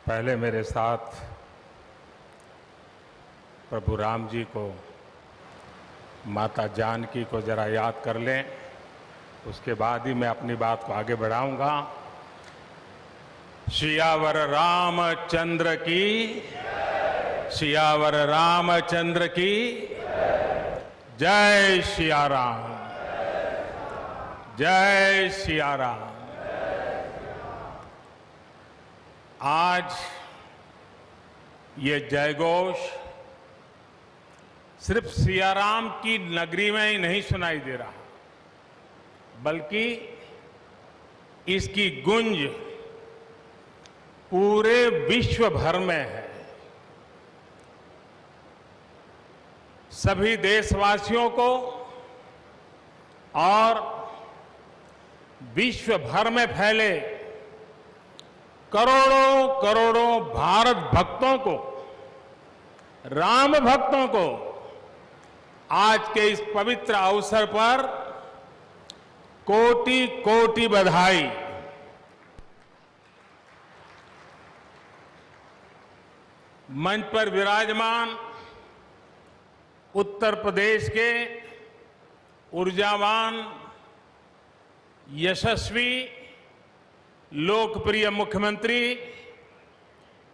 पहले मेरे साथ प्रभु राम जी को, माता जानकी को जरा याद कर लें, उसके बाद ही मैं अपनी बात को आगे बढ़ाऊंगा। सियावर रामचंद्र की, सियावर रामचंद्र की जय सिया राम, जय सिया राम। आज ये जयघोष सिर्फ सियाराम की नगरी में ही नहीं सुनाई दे रहा, बल्कि इसकी गूंज पूरे विश्व भर में है। सभी देशवासियों को और विश्व भर में फैले करोड़ों करोड़ों भारत भक्तों को, राम भक्तों को आज के इस पवित्र अवसर पर कोटि कोटि बधाई। मंच पर विराजमान उत्तर प्रदेश के ऊर्जावान, यशस्वी, लोकप्रिय मुख्यमंत्री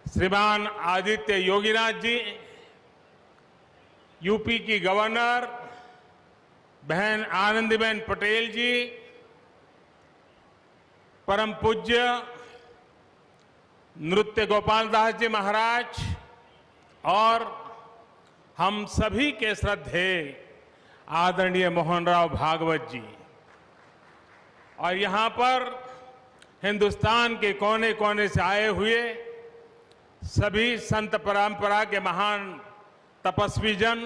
श्रीमान आदित्य योगीनाथ जी, यूपी की गवर्नर बहन आनंदीबेन पटेल जी, परम पूज्य नृत्य गोपाल दास जी महाराज और हम सभी के श्रद्धेय आदरणीय मोहनराव भागवत जी, और यहां पर हिंदुस्तान के कोने कोने से आए हुए सभी संत परंपरा के महान तपस्वी जन,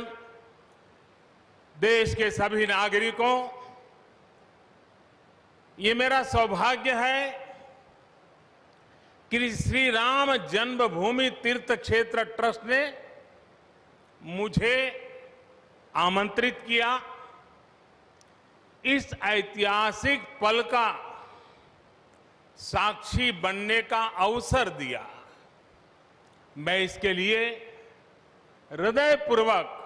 देश के सभी नागरिकों, ये मेरा सौभाग्य है कि श्री राम जन्मभूमि तीर्थ क्षेत्र ट्रस्ट ने मुझे आमंत्रित किया, इस ऐतिहासिक पल का साक्षी बनने का अवसर दिया। मैं इसके लिए हृदयपूर्वक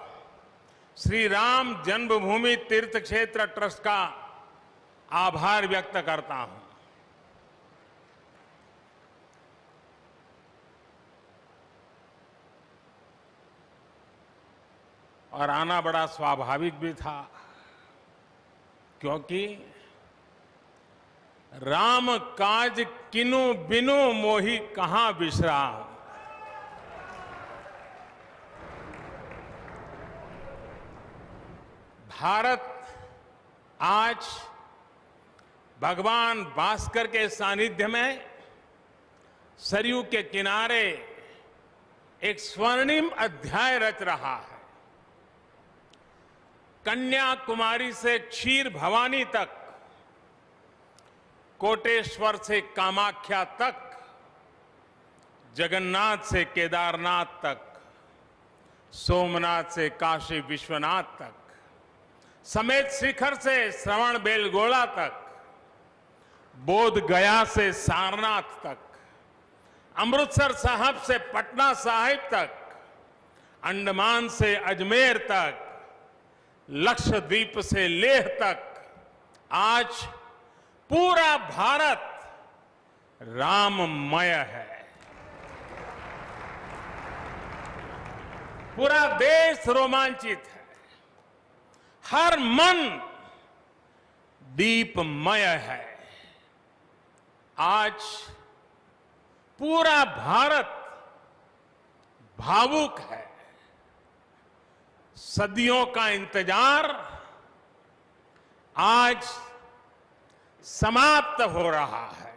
श्री राम जन्मभूमि तीर्थ क्षेत्र ट्रस्ट का आभार व्यक्त करता हूं। और आना बड़ा स्वाभाविक भी था, क्योंकि राम काज किनु बिनु मोहि कहां विश्राम। भारत आज भगवान भास्कर के सानिध्य में सरयू के किनारे एक स्वर्णिम अध्याय रच रहा है। कन्याकुमारी से क्षीर भवानी तक, कोटेश्वर से कामाख्या तक, जगन्नाथ से केदारनाथ तक, सोमनाथ से काशी विश्वनाथ तक, समेत शिखर से श्रवण बेलगोला तक, बोध गया से सारनाथ तक, अमृतसर साहब से पटना साहिब तक, अंडमान से अजमेर तक, लक्षद्वीप से लेह तक, आज पूरा भारत राममय है। पूरा देश रोमांचित है, हर मन दीपमय है। आज पूरा भारत भावुक है। सदियों का इंतजार आज समाप्त हो रहा है।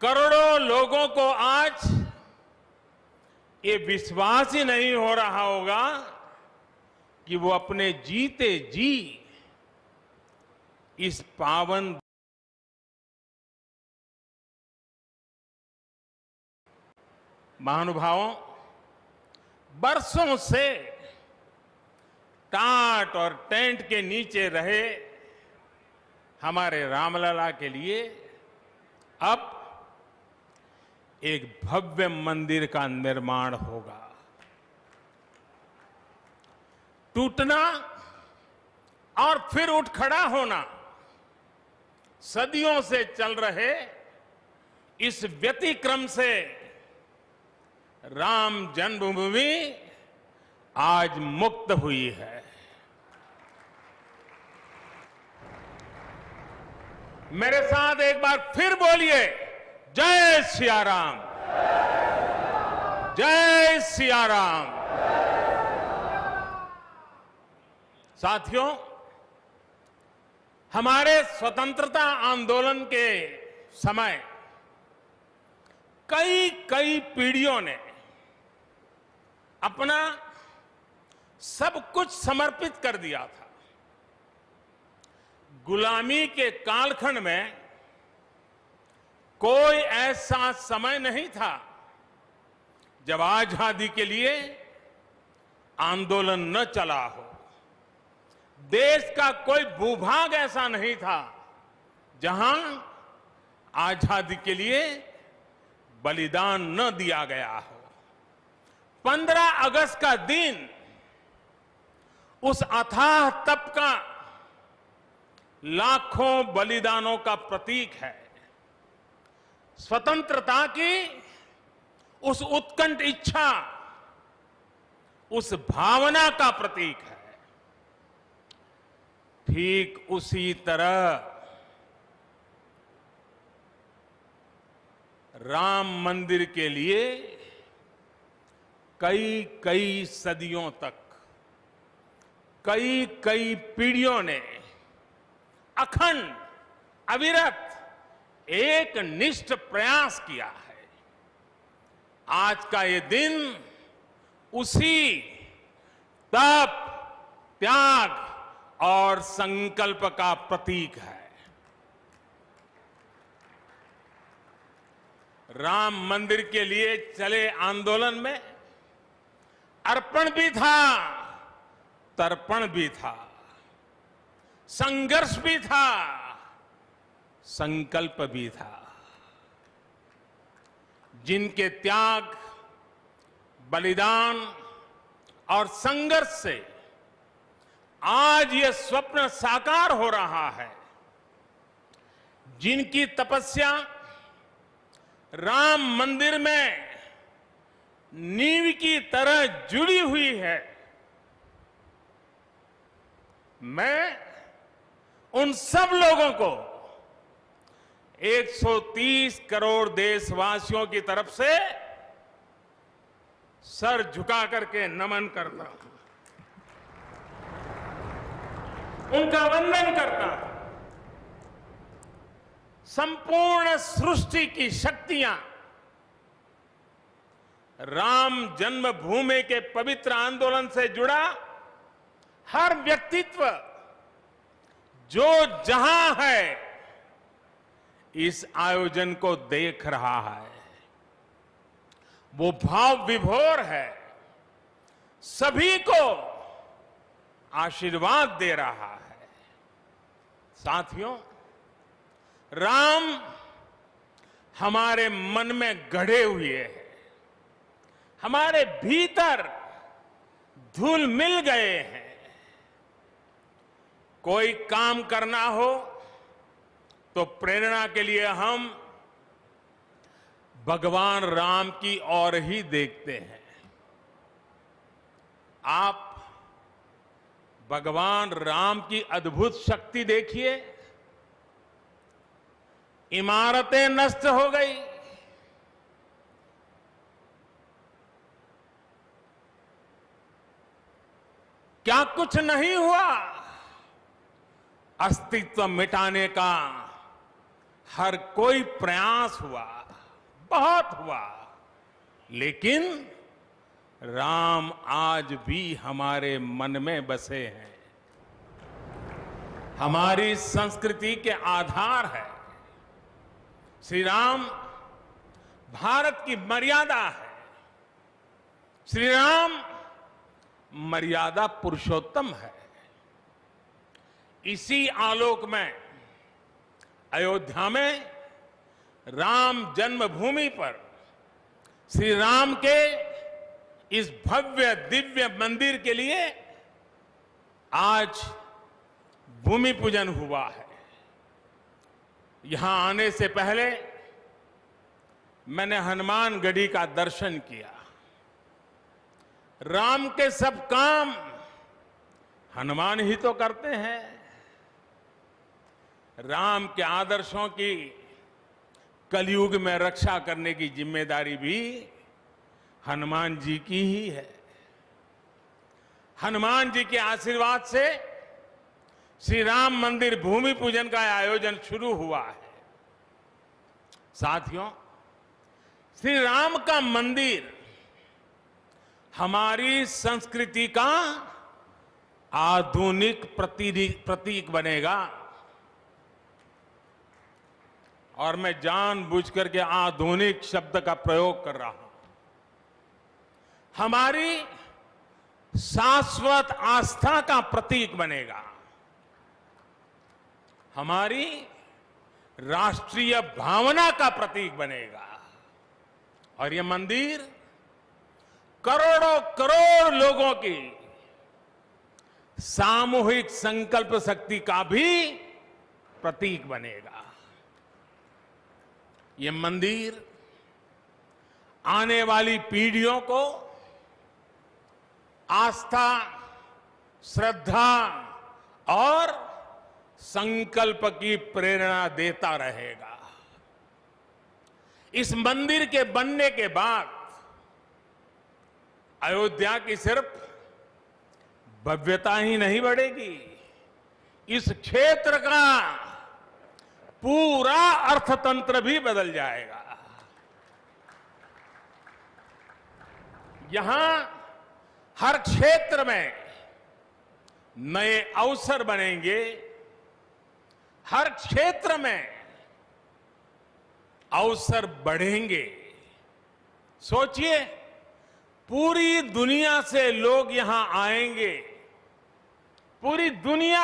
करोड़ों लोगों को आज ये विश्वास ही नहीं हो रहा होगा कि वो अपने जीते जी इस पावन महानुभावों, बरसों से टाट और टेंट के नीचे रहे हमारे रामलला के लिए अब एक भव्य मंदिर का निर्माण होगा। टूटना और फिर उठ खड़ा होना, सदियों से चल रहे इस व्यतिक्रम से राम जन्मभूमि आज मुक्त हुई है। मेरे साथ एक बार फिर बोलिए, जय सिया राम, जय सिया राम। साथियों, हमारे स्वतंत्रता आंदोलन के समय कई पीढ़ियों ने अपना सब कुछ समर्पित कर दिया था। गुलामी के कालखंड में कोई ऐसा समय नहीं था जब आजादी के लिए आंदोलन न चला हो। देश का कोई भूभाग ऐसा नहीं था जहां आजादी के लिए बलिदान न दिया गया हो। 15 अगस्त का दिन उस अथाह तप का, लाखों बलिदानों का प्रतीक है। स्वतंत्रता की उस उत्कंठ इच्छा, उस भावना का प्रतीक है। ठीक उसी तरह राम मंदिर के लिए कई सदियों तक, कई पीढ़ियों ने अखंड, अविरत एक निष्ठ प्रयास किया है। आज का ये दिन उसी तप, त्याग और संकल्प का प्रतीक है। राम मंदिर के लिए चले आंदोलन में अर्पण भी था, तर्पण भी था, संघर्ष भी था, संकल्प भी था। जिनके त्याग, बलिदान और संघर्ष से आज ये स्वप्न साकार हो रहा है, जिनकी तपस्या राम मंदिर में नींव की तरह जुड़ी हुई है, मैं उन सब लोगों को 130 करोड़ देशवासियों की तरफ से सर झुका करके नमन करता हूं, उनका वंदन करता हूं। संपूर्ण सृष्टि की शक्तियां राम जन्मभूमि के पवित्र आंदोलन से जुड़ा हर व्यक्तित्व जो जहां है इस आयोजन को देख रहा है, वो भाव विभोर है, सभी को आशीर्वाद दे रहा है। साथियों, राम हमारे मन में गढ़े हुए हैं, हमारे भीतर धुल मिल गए हैं। कोई काम करना हो तो प्रेरणा के लिए हम भगवान राम की ओर ही देखते हैं। आप भगवान राम की अद्भुत शक्ति देखिए। इमारतें नष्ट हो गई, क्या कुछ नहीं हुआ? अस्तित्व मिटाने का हर कोई प्रयास हुआ, बहुत हुआ, लेकिन राम आज भी हमारे मन में बसे हैं, हमारी संस्कृति के आधार है। श्री राम भारत की मर्यादा है। श्री राम मर्यादा पुरुषोत्तम है। इसी आलोक में अयोध्या में राम जन्मभूमि पर श्री राम के इस भव्य दिव्य मंदिर के लिए आज भूमि पूजन हुआ है। यहां आने से पहले मैंने हनुमानगढ़ी का दर्शन किया। राम के सब काम हनुमान ही तो करते हैं। राम के आदर्शों की कलयुग में रक्षा करने की जिम्मेदारी भी हनुमान जी की ही है। हनुमान जी के आशीर्वाद से श्री राम मंदिर भूमि पूजन का आयोजन शुरू हुआ है। साथियों, श्री राम का मंदिर हमारी संस्कृति का आधुनिक प्रतीक बनेगा। और मैं जानबूझकर के आधुनिक शब्द का प्रयोग कर रहा हूं। हमारी शाश्वत आस्था का प्रतीक बनेगा। हमारी राष्ट्रीय भावना का प्रतीक बनेगा। और यह मंदिर करोड़ों करोड़ लोगों की सामूहिक संकल्प शक्ति का भी प्रतीक बनेगा। यह मंदिर आने वाली पीढ़ियों को आस्था, श्रद्धा और संकल्प की प्रेरणा देता रहेगा। इस मंदिर के बनने के बाद अयोध्या की सिर्फ भव्यता ही नहीं बढ़ेगी, इस क्षेत्र का पूरा अर्थतंत्र भी बदल जाएगा। यहां हर क्षेत्र में नए अवसर बनेंगे। हर क्षेत्र में अवसर बढ़ेंगे। सोचिए, पूरी दुनिया से लोग यहां आएंगे। पूरी दुनिया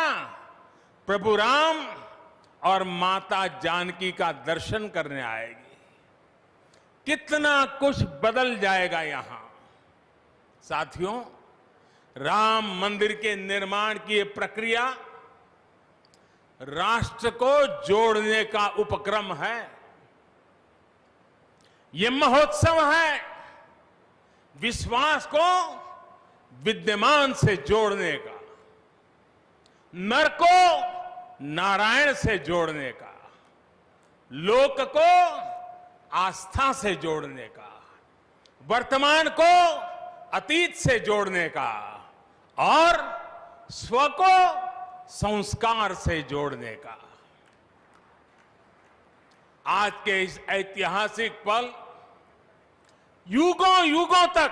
प्रभु राम और माता जानकी का दर्शन करने आएगी। कितना कुछ बदल जाएगा यहां। साथियों, राम मंदिर के निर्माण की ये प्रक्रिया राष्ट्र को जोड़ने का उपक्रम है। ये महोत्सव है विश्वास को विद्यमान से जोड़ने का, नर को नारायण से जोड़ने का, लोक को आस्था से जोड़ने का, वर्तमान को अतीत से जोड़ने का और स्व को संस्कार से जोड़ने का। आज के इस ऐतिहासिक पल युगों युगों तक,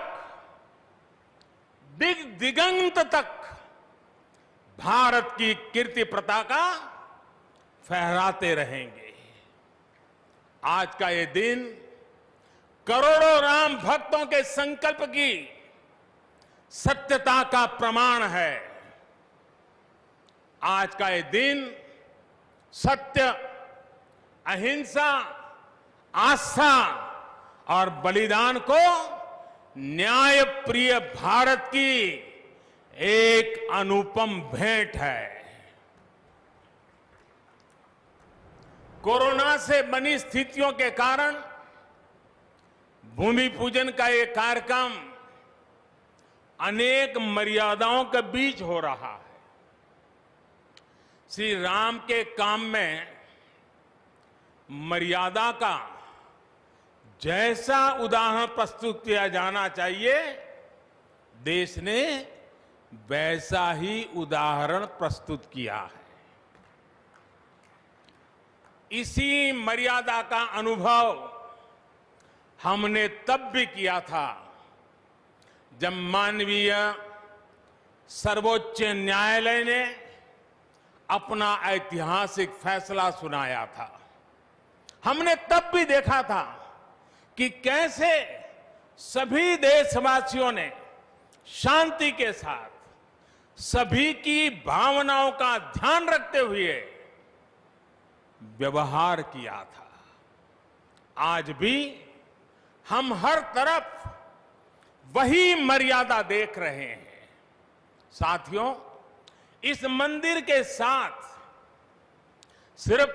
दिग दिगंत तक भारत की कीर्ति पताका फहराते रहेंगे। आज का ये दिन करोड़ों राम भक्तों के संकल्प की सत्यता का प्रमाण है। आज का ये दिन सत्य, अहिंसा, आस्था और बलिदान को न्याय प्रिय भारत की एक अनुपम भेंट है। कोरोना से बनी स्थितियों के कारण भूमि पूजन का ये कार्यक्रम अनेक मर्यादाओं के बीच हो रहा है। श्री राम के काम में मर्यादा का जैसा उदाहरण प्रस्तुत किया जाना चाहिए, देश ने वैसा ही उदाहरण प्रस्तुत किया है। इसी मर्यादा का अनुभव हमने तब भी किया था जब मानवीय सर्वोच्च न्यायालय ने अपना ऐतिहासिक फैसला सुनाया था। हमने तब भी देखा था कि कैसे सभी देशवासियों ने शांति के साथ सभी की भावनाओं का ध्यान रखते हुए व्यवहार किया था। आज भी हम हर तरफ वही मर्यादा देख रहे हैं। साथियों, इस मंदिर के साथ सिर्फ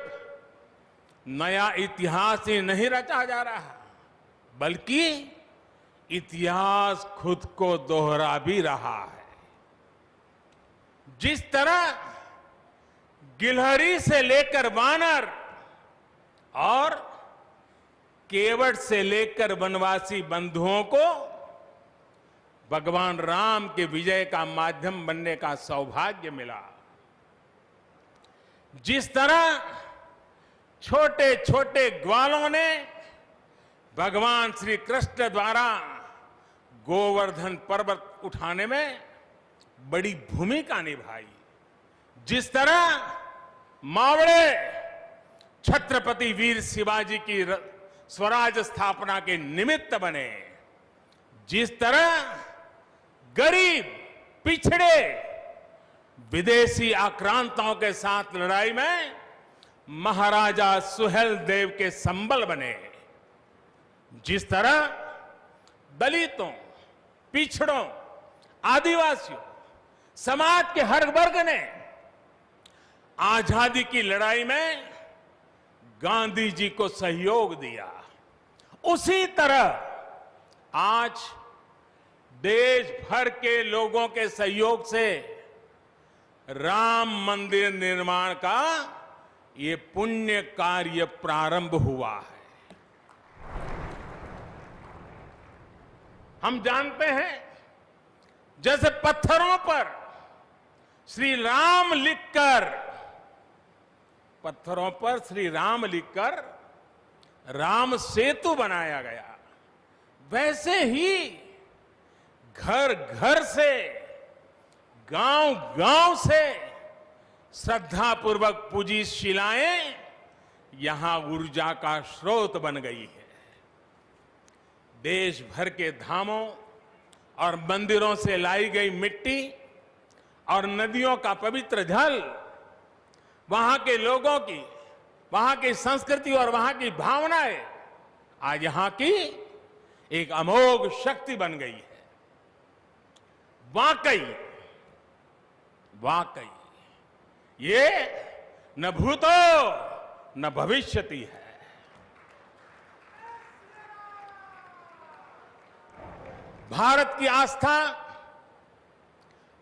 नया इतिहास ही नहीं रचा जा रहा, बल्कि इतिहास खुद को दोहरा भी रहा है। जिस तरह गिलहरी से लेकर वानर और केवट से लेकर वनवासी बंधुओं को भगवान राम के विजय का माध्यम बनने का सौभाग्य मिला, जिस तरह छोटे छोटे ग्वालों ने भगवान श्री कृष्ण द्वारा गोवर्धन पर्वत उठाने में बड़ी भूमिका निभाई, जिस तरह मावड़े छत्रपति वीर शिवाजी की स्वराज स्थापना के निमित्त बने, जिस तरह गरीब पिछड़े विदेशी आक्रांताओं के साथ लड़ाई में महाराजा सुहेल देव के संबल बने, जिस तरह दलितों, पिछड़ों, आदिवासियों, समाज के हर वर्ग ने आजादी की लड़ाई में गांधी जी को सहयोग दिया, उसी तरह आज देश भर के लोगों के सहयोग से राम मंदिर निर्माण का ये पुण्य कार्य प्रारंभ हुआ है। हम जानते हैं, जैसे पत्थरों पर श्री राम लिखकर राम सेतु बनाया गया, वैसे ही घर घर से, गांव गांव से श्रद्धापूर्वक पूजी शिलाएं यहां ऊर्जा का स्रोत बन गई है। देश भर के धामों और मंदिरों से लाई गई मिट्टी और नदियों का पवित्र जल वहां के लोगों की, वहां की संस्कृति और वहां की भावनाएं आज यहां की एक अमोघ शक्ति बन गई है। वाकई ये न भूतो न भविष्यति है। भारत की आस्था,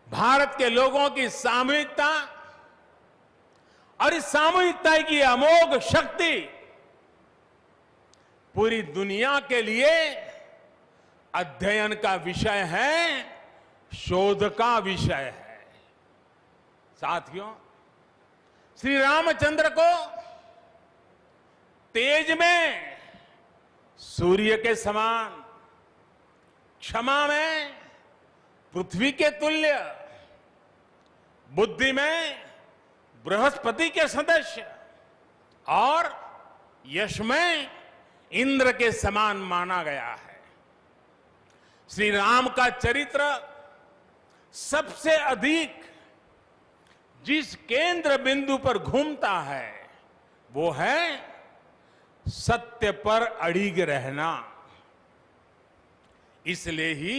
भारत के लोगों की सामूहिकता और इस सामूहिकता की अमोघ शक्ति पूरी दुनिया के लिए अध्ययन का विषय है, शोध का विषय है। साथियों, श्री रामचंद्र को तेज में सूर्य के समान, क्षमा में पृथ्वी के तुल्य, बुद्धि में बृहस्पति के सदस्य और यश में इंद्र के समान माना गया है। श्री राम का चरित्र सबसे अधिक जिस केंद्र बिंदु पर घूमता है वो है सत्य पर अड़िग रहना। इसलिए ही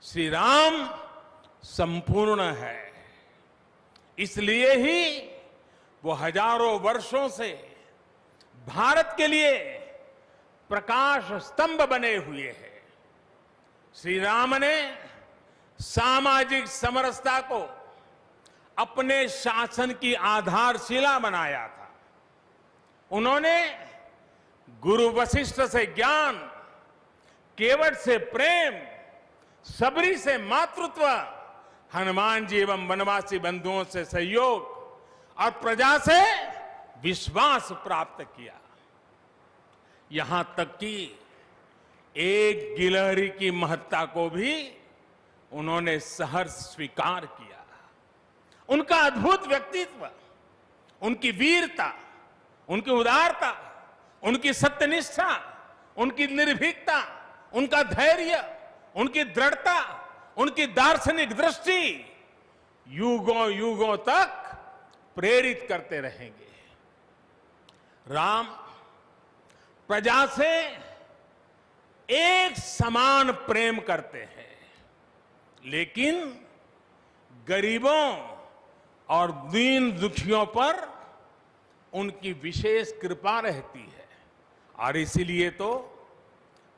श्री राम संपूर्ण है, इसलिए ही वो हजारों वर्षों से भारत के लिए प्रकाश स्तंभ बने हुए हैं। श्री राम ने सामाजिक समरसता को अपने शासन की आधारशिला बनाया था। उन्होंने गुरु वशिष्ठ से ज्ञान, केवट से प्रेम, सबरी से मातृत्व, हनुमान जी एवं वनवासी बंधुओं से सहयोग और प्रजा से विश्वास प्राप्त किया। यहां तक कि एक गिलहरी की महत्ता को भी उन्होंने सहर्ष स्वीकार किया। उनका अद्भुत व्यक्तित्व, उनकी वीरता, उनकी उदारता, उनकी सत्यनिष्ठा, उनकी निर्भीकता, उनका धैर्य, उनकी दृढ़ता, उनकी दार्शनिक दृष्टि युगों युगों तक प्रेरित करते रहेंगे। राम प्रजा से एक समान प्रेम करते हैं, लेकिन गरीबों और दीन दुखियों पर उनकी विशेष कृपा रहती है। और इसीलिए तो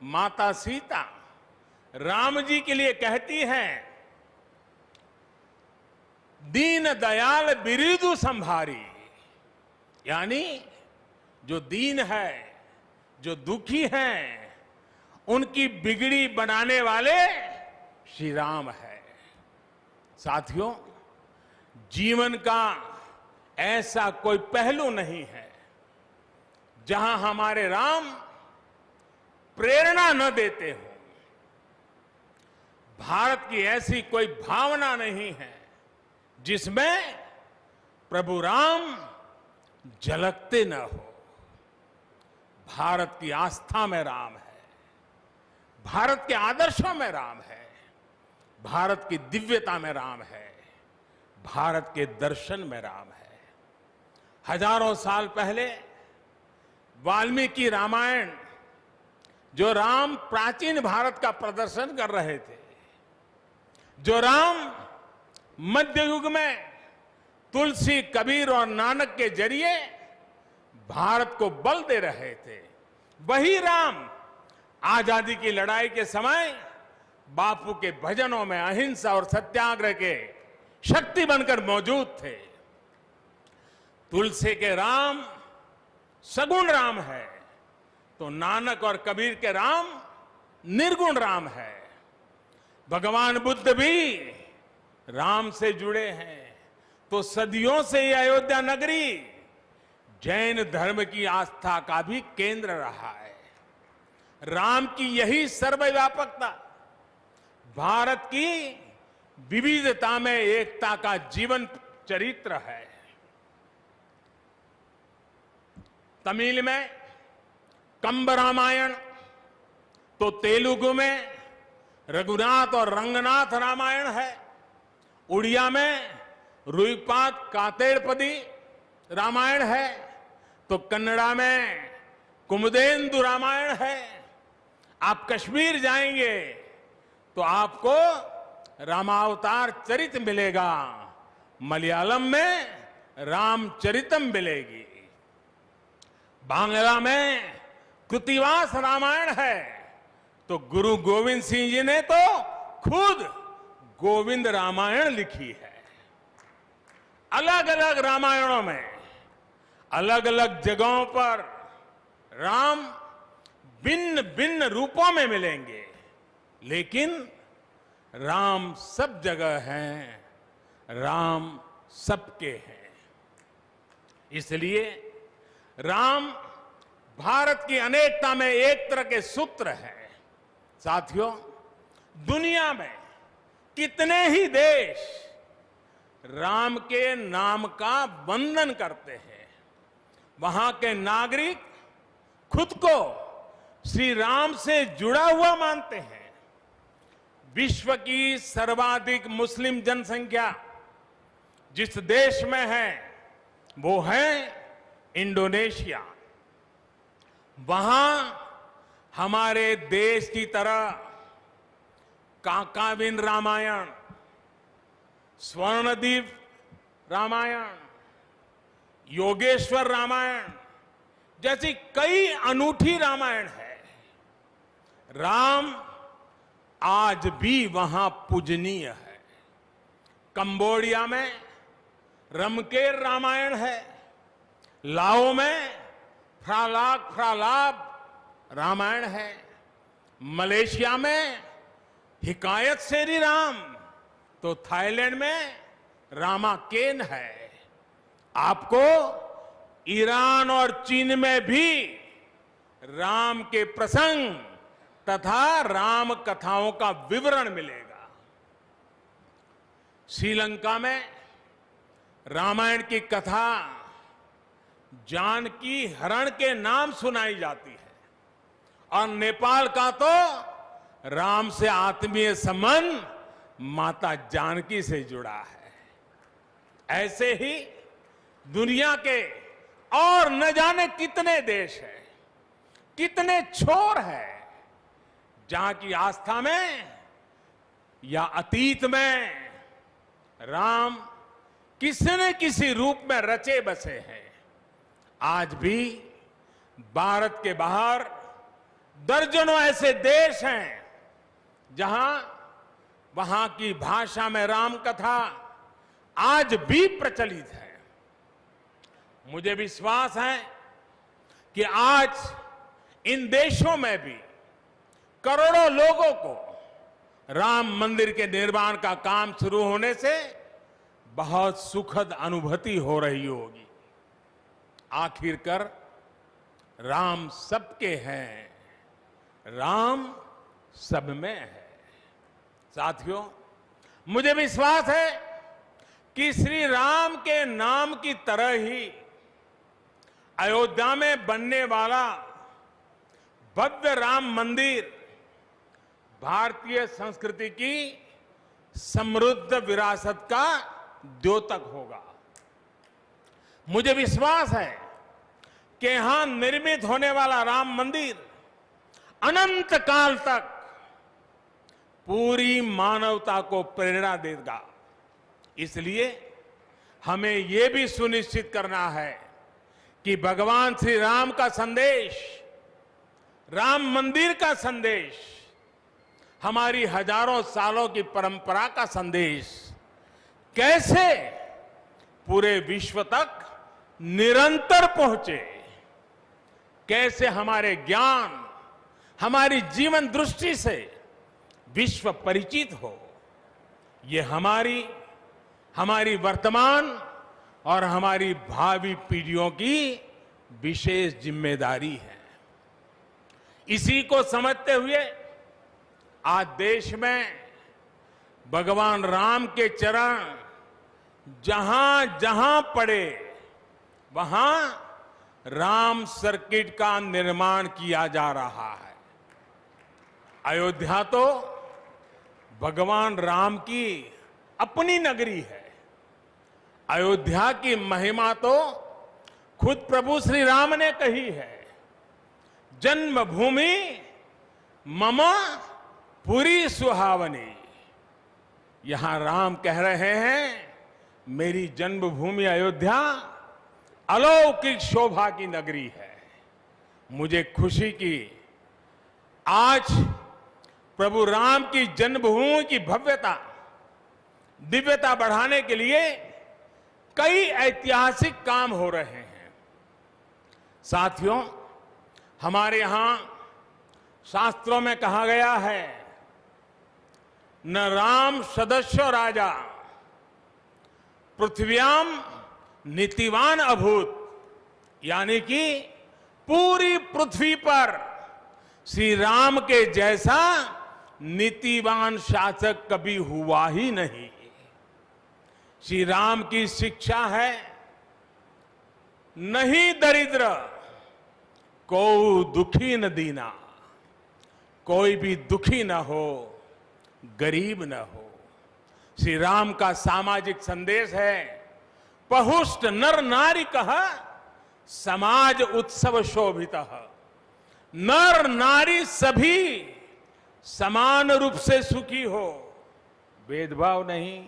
माता सीता राम जी के लिए कहती हैं, दीन दयाल बिरिदु संभारी, यानी जो दीन है, जो दुखी हैं, उनकी बिगड़ी बनाने वाले श्री राम है। साथियों, जीवन का ऐसा कोई पहलू नहीं है जहां हमारे राम प्रेरणा न देते हो। भारत की ऐसी कोई भावना नहीं है जिसमें प्रभु राम झलकते न हो। भारत की आस्था में राम है, भारत के आदर्शों में राम है, भारत की दिव्यता में राम है, भारत के दर्शन में राम है। हजारों साल पहले वाल्मीकि रामायण, जो राम प्राचीन भारत का प्रदर्शन कर रहे थे, जो राम मध्य युग में तुलसी, कबीर और नानक के जरिए भारत को बल दे रहे थे, वही राम आजादी की लड़ाई के समय बापू के भजनों में अहिंसा और सत्याग्रह के शक्ति बनकर मौजूद थे। तुलसी के राम सगुण राम है, तो नानक और कबीर के राम निर्गुण राम है। भगवान बुद्ध भी राम से जुड़े हैं, तो सदियों से ये अयोध्या नगरी जैन धर्म की आस्था का भी केंद्र रहा है। राम की यही सर्वव्यापकता भारत की विविधता में एकता का जीवन चरित्र है। तमिल में कंब रामायण, तो तेलुगु में रघुनाथ और रंगनाथ रामायण है। उड़िया में रुईपात कातेड़पदी रामायण है, तो कन्नड़ा में कुमुदेंदु रामायण है। आप कश्मीर जाएंगे तो आपको रामावतार चरित मिलेगा, मलयालम में रामचरितम मिलेगी, बांग्ला में कृतिवास रामायण है, तो गुरु गोविंद सिंह जी ने तो खुद गोविंद रामायण लिखी है। अलग अलग रामायणों में अलग अलग जगहों पर राम भिन्न भिन्न रूपों में मिलेंगे, लेकिन राम सब जगह हैं, राम सबके हैं। इसलिए राम भारत की अनेकता में एक तरह के सूत्र है। साथियों, दुनिया में कितने ही देश राम के नाम का वंदन करते हैं, वहां के नागरिक खुद को श्री राम से जुड़ा हुआ मानते हैं। विश्व की सर्वाधिक मुस्लिम जनसंख्या जिस देश में है वो है इंडोनेशिया। वहां हमारे देश की तरह काकाविन रामायण, स्वर्णदीप रामायण, योगेश्वर रामायण जैसी कई अनूठी रामायण है। राम आज भी वहां पूजनीय है। कंबोडिया में रमकेर रामायण है, लाओ में फ्रालाब रामायण है, मलेशिया में हिकायत शेरी राम, तो थाईलैंड में रामाकेन है। आपको ईरान और चीन में भी राम के प्रसंग तथा राम कथाओं का विवरण मिलेगा। श्रीलंका में रामायण की कथा जानकी हरण के नाम सुनाई जाती है, और नेपाल का तो राम से आत्मीय संबंध माता जानकी से जुड़ा है। ऐसे ही दुनिया के और न जाने कितने देश हैं, कितने छोर हैं जहां की आस्था में या अतीत में राम किसी न किसी रूप में रचे बसे हैं। आज भी भारत के बाहर दर्जनों ऐसे देश हैं जहां वहां की भाषा में राम कथा आज भी प्रचलित है। मुझे विश्वास है कि आज इन देशों में भी करोड़ों लोगों को राम मंदिर के निर्माण का काम शुरू होने से बहुत सुखद अनुभूति हो रही होगी। आखिरकार राम सबके हैं, राम सब में है। साथियों, मुझे विश्वास है कि श्री राम के नाम की तरह ही अयोध्या में बनने वाला भव्य राम मंदिर भारतीय संस्कृति की समृद्ध विरासत का द्योतक होगा। मुझे विश्वास है कि यहां निर्मित होने वाला राम मंदिर अनंत काल तक पूरी मानवता को प्रेरणा देगा। इसलिए हमें यह भी सुनिश्चित करना है कि भगवान श्री राम का संदेश, राम मंदिर का संदेश, हमारी हजारों सालों की परंपरा का संदेश कैसे पूरे विश्व तक निरंतर पहुंचे, कैसे हमारे ज्ञान, हमारी जीवन दृष्टि से विश्व परिचित हो। ये हमारी वर्तमान और हमारी भावी पीढ़ियों की विशेष जिम्मेदारी है। इसी को समझते हुए आज देश में भगवान राम के चरण जहां जहां पड़े वहां राम सर्किट का निर्माण किया जा रहा है। अयोध्या तो भगवान राम की अपनी नगरी है। अयोध्या की महिमा तो खुद प्रभु श्री राम ने कही है। जन्मभूमि मम पुरी सुहावनी। यहां राम कह रहे हैं, मेरी जन्मभूमि अयोध्या अलौकिक शोभा की नगरी है। मुझे खुशी की आज प्रभु राम की जन्मभूमि की भव्यता, दिव्यता बढ़ाने के लिए कई ऐतिहासिक काम हो रहे हैं। साथियों, हमारे यहां शास्त्रों में कहा गया है, न राम सदस्यो राजा पृथ्व्याम नीतिवान अभूत। यानी कि पूरी पृथ्वी पर श्री राम के जैसा नीतिवान शासक कभी हुआ ही नहीं। श्री राम की शिक्षा है, नहीं दरिद्र को दुखी न दीना। कोई भी दुखी न हो, गरीब न हो। श्री राम का सामाजिक संदेश है, पहुष्ट नर नारी कह समाज उत्सव शोभितः। नर नारी सभी समान रूप से सुखी हो, भेदभाव नहीं।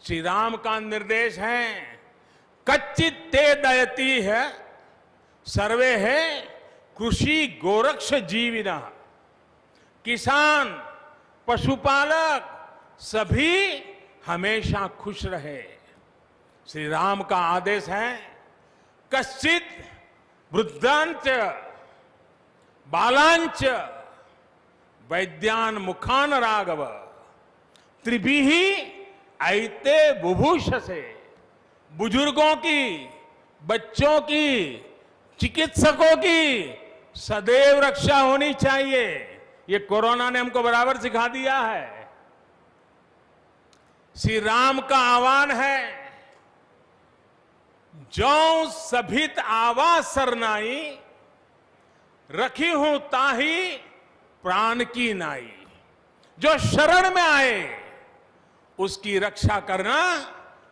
श्री राम का निर्देश है, कच्चित ते दयती है सर्वे है कृषि गोरक्ष जीविना। किसान, पशुपालक सभी हमेशा खुश रहे। श्री राम का आदेश है, कश्चित वृद्धांच बालांच वैद्यान मुखान राघव त्रिभिहि ऐते बुभूष से। बुजुर्गों की, बच्चों की, चिकित्सकों की सदैव रक्षा होनी चाहिए। ये कोरोना ने हमको बराबर सिखा दिया है। श्री राम का आह्वान है, जो सभित आवा सरनाई रखी हूं ताही प्राण की नाई। जो शरण में आए उसकी रक्षा करना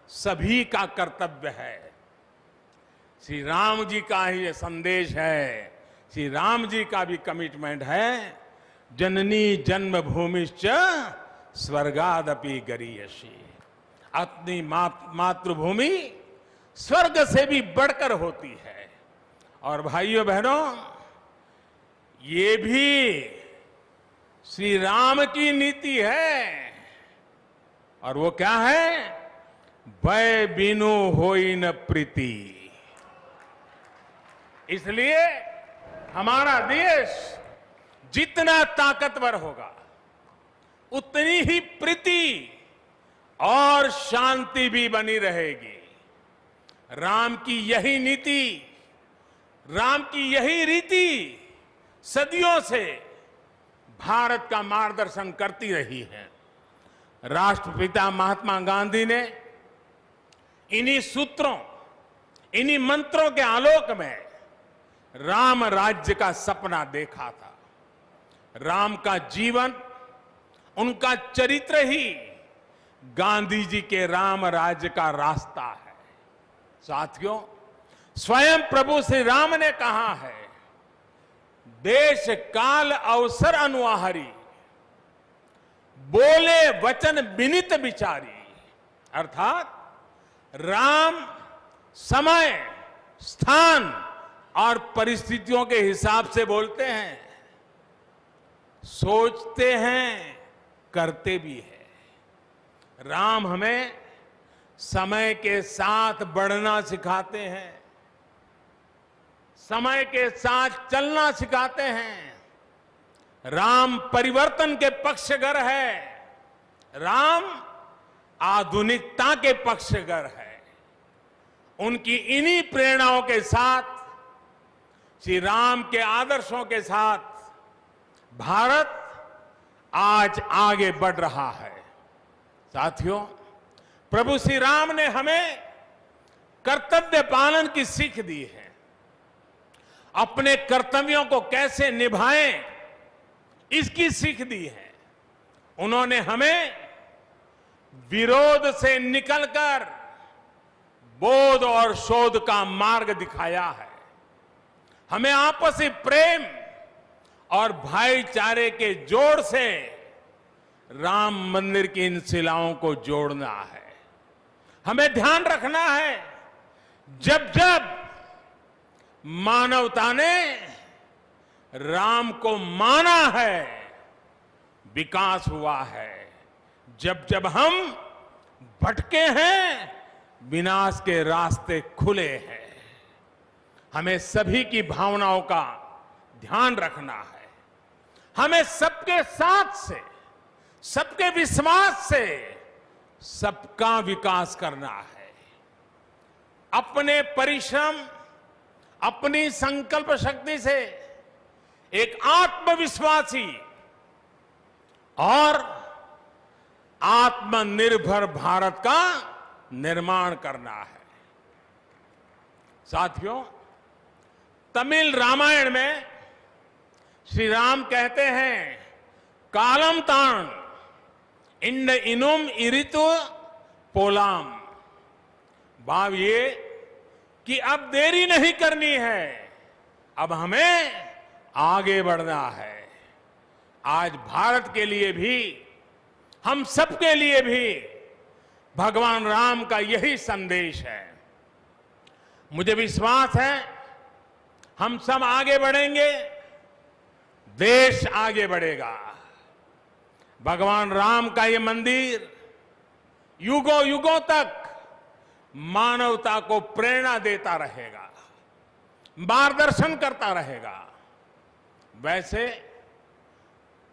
सभी का कर्तव्य है। श्री राम जी का ही ये संदेश है, श्री राम जी का भी कमिटमेंट है, जननी जन्मभूमिश्च स्वर्गादपि गरीयसी। अपनी मातृभूमि स्वर्ग से भी बढ़कर होती है। और भाइयों बहनों, ये भी श्री राम की नीति है। और वो क्या है? भय बिनु होई न प्रीति। इसलिए हमारा देश जितना ताकतवर होगा, उतनी ही प्रीति और शांति भी बनी रहेगी। राम की यही नीति, राम की यही रीति सदियों से भारत का मार्गदर्शन करती रही है। राष्ट्रपिता महात्मा गांधी ने इन्हीं सूत्रों, इन्हीं मंत्रों के आलोक में राम राज्य का सपना देखा था। राम का जीवन, उनका चरित्र ही गांधी जी के राम राज्य का रास्ता है। साथियों, स्वयं प्रभु श्री राम ने कहा है, देश काल अवसर अनुआहारी, बोले वचन विनित विचारी। अर्थात राम समय, स्थान और परिस्थितियों के हिसाब से बोलते हैं, सोचते हैं, करते भी है। राम हमें समय के साथ बढ़ना सिखाते हैं, समय के साथ चलना सिखाते हैं। राम परिवर्तन के पक्षगर है, राम आधुनिकता के पक्षगर है। उनकी इन्हीं प्रेरणाओं के साथ, श्री राम के आदर्शों के साथ भारत आज आगे बढ़ रहा है। साथियों, प्रभु श्री राम ने हमें कर्तव्य पालन की सीख दी है। अपने कर्तव्यों को कैसे निभाएं, इसकी सीख दी है। उन्होंने हमें विरोध से निकलकर बोध और शोध का मार्ग दिखाया है। हमें आपसी प्रेम और भाईचारे के जोड़ से राम मंदिर की इन शिलाओं को जोड़ना है। हमें ध्यान रखना है, जब जब मानवता ने राम को माना है, विकास हुआ है। जब जब हम भटके हैं, विनाश के रास्ते खुले हैं। हमें सभी की भावनाओं का ध्यान रखना है। हमें सबके साथ से, सबके विश्वास से सबका विकास करना है। अपने परिश्रम, अपनी संकल्प शक्ति से एक आत्मविश्वासी और आत्मनिर्भर भारत का निर्माण करना है। साथियों, तमिल रामायण में श्री राम कहते हैं, कालम तान इंड इनुम इरितु पोलाम। भाव ये कि अब देरी नहीं करनी है, अब हमें आगे बढ़ना है। आज भारत के लिए भी, हम सबके लिए भी भगवान राम का यही संदेश है। मुझे विश्वास है, हम सब आगे बढ़ेंगे, देश आगे बढ़ेगा। भगवान राम का ये मंदिर युगों युगों तक मानवता को प्रेरणा देता रहेगा, मार्गदर्शन करता रहेगा। वैसे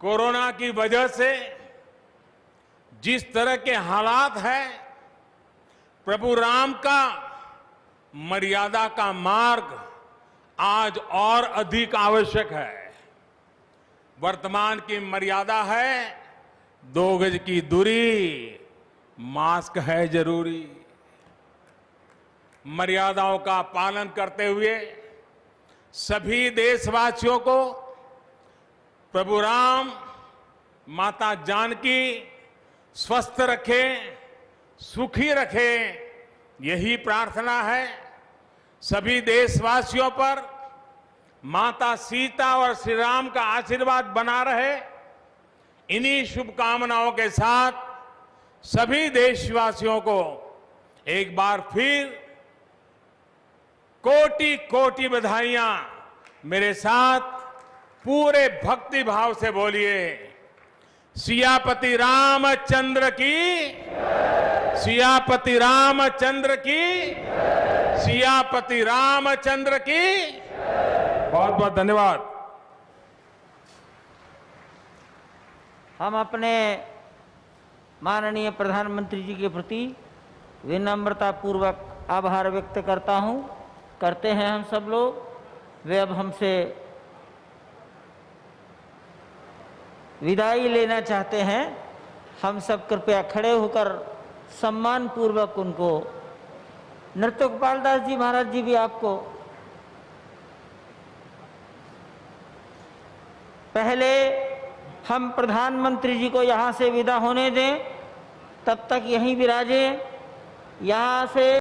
कोरोना की वजह से जिस तरह के हालात हैं, प्रभु राम का मर्यादा का मार्ग आज और अधिक आवश्यक है। वर्तमान की मर्यादा है 2 गज की दूरी, मास्क है जरूरी। मर्यादाओं का पालन करते हुए सभी देशवासियों को प्रभु राम, माता जानकी स्वस्थ रखें, सुखी रखें, यही प्रार्थना है। सभी देशवासियों पर माता सीता और श्री राम का आशीर्वाद बना रहे, इन्हीं शुभकामनाओं के साथ सभी देशवासियों को एक बार फिर कोटि कोटि बधाइयां। मेरे साथ पूरे भक्ति भाव से बोलिए, सियापति रामचंद्र की, सियापति रामचंद्र की, सियापति रामचंद्र की। बहुत बहुत धन्यवाद। हम अपने माननीय प्रधानमंत्री जी के प्रति विनम्रता पूर्वक आभार व्यक्त करते हैं हम सब लोग। वे अब हमसे विदाई लेना चाहते हैं। हम सब कृपया खड़े होकर सम्मान पूर्वक उनको, नृत्यगोपाल दास जी महाराज जी भी आपको पहले हम प्रधानमंत्री जी को यहाँ से विदा होने दें, तब तक यहीं विराजे। यहाँ से